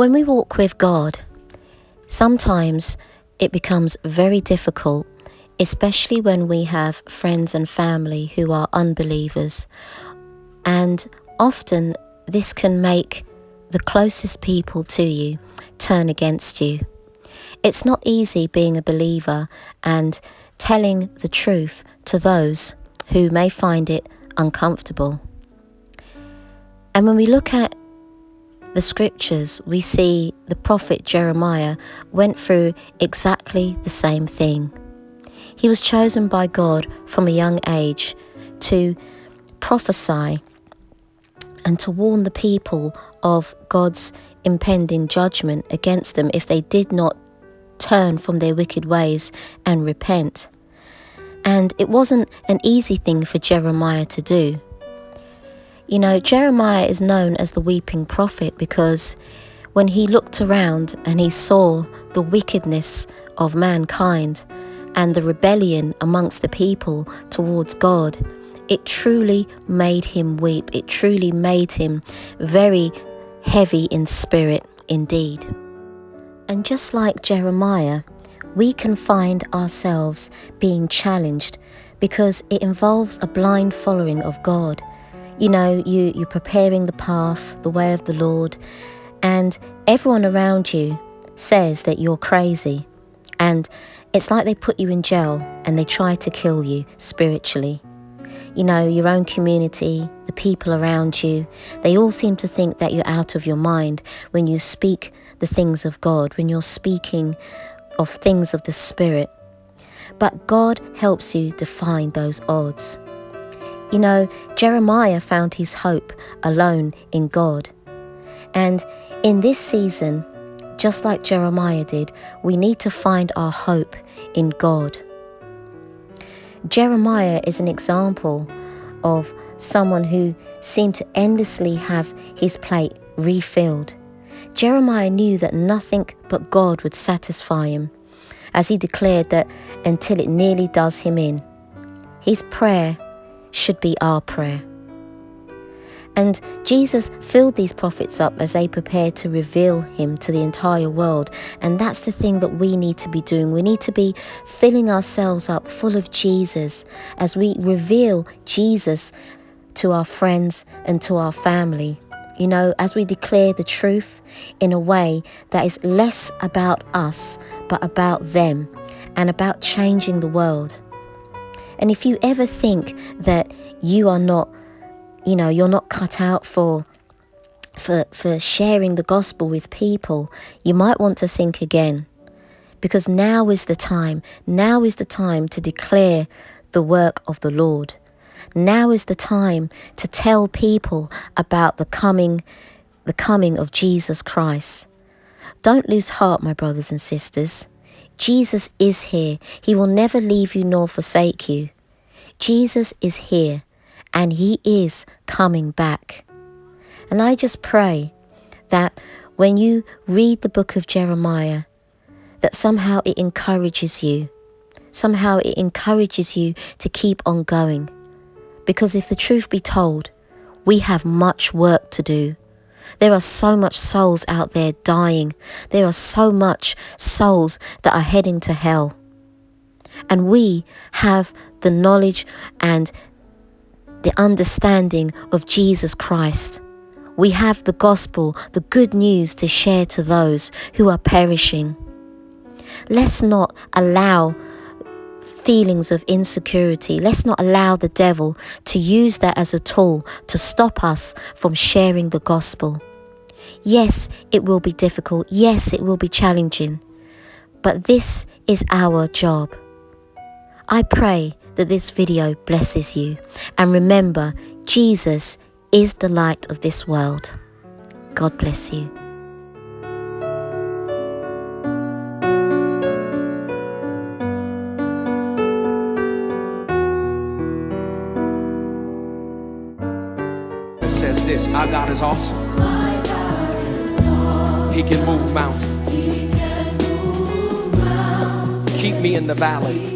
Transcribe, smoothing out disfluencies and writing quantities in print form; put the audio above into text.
When we walk with God, sometimes it becomes very difficult, especially when we have friends and family who are unbelievers. And often this can make the closest people to you turn against you. It's not easy being a believer and telling the truth to those who may find it uncomfortable. And when we look at the scriptures, we see the prophet Jeremiah went through exactly the same thing. He was chosen by God from a young age to prophesy and to warn the people of God's impending judgment against them if they did not turn from their wicked ways and repent. And it wasn't an easy thing for Jeremiah to do. You know, Jeremiah is known as the weeping prophet because when he looked around and he saw the wickedness of mankind and the rebellion amongst the people towards God, it truly made him weep. It truly made him very heavy in spirit indeed. And just like Jeremiah, we can find ourselves being challenged because it involves a blind following of God. You know, you're preparing the path, the way of the Lord, and everyone around you says that you're crazy. And it's like they put you in jail and they try to kill you spiritually. You know, your own community, the people around you, they all seem to think that you're out of your mind when you speak the things of God, when you're speaking of things of the Spirit. But God helps you define those odds. You know, Jeremiah found his hope alone in God. And in this season, just like Jeremiah did, we need to find our hope in God. Jeremiah is an example of someone who seemed to endlessly have his plate refilled. Jeremiah knew that nothing but God would satisfy him, as he declared that until it nearly does him in. His prayer should be our prayer. And Jesus filled these prophets up as they prepared to reveal him to the entire world. And that's the thing that we need to be doing. We need to be filling ourselves up full of Jesus as we reveal Jesus to our friends and to our family. You know, as we declare the truth in a way that is less about us, but about them and about changing the world. And if you ever think that you are not, you're not cut out for sharing the gospel with people, you might want to think again. Because now is the time to declare the work of the Lord. Now is the time to tell people about the coming of Jesus Christ. Don't lose heart, my brothers and sisters. Jesus is here. He will never leave you nor forsake you. Jesus is here and he is coming back. And I just pray that when you read the book of Jeremiah, that somehow it encourages you. Somehow it encourages you to keep on going. Because if the truth be told, we have much work to do. There are so much souls out there dying. There are so much souls that are heading to hell. And we have the knowledge and the understanding of Jesus Christ. We have the gospel, the good news to share to those who are perishing. Let's not allow feelings of insecurity. Let's not allow the devil to use that as a tool to stop us from sharing the gospel. Yes, it will be difficult. Yes, it will be challenging. But this is our job. I pray that this video blesses you. And remember, Jesus is the light of this world. God bless you. It says this: our God is awesome. He can move mountains. Keep me in the valley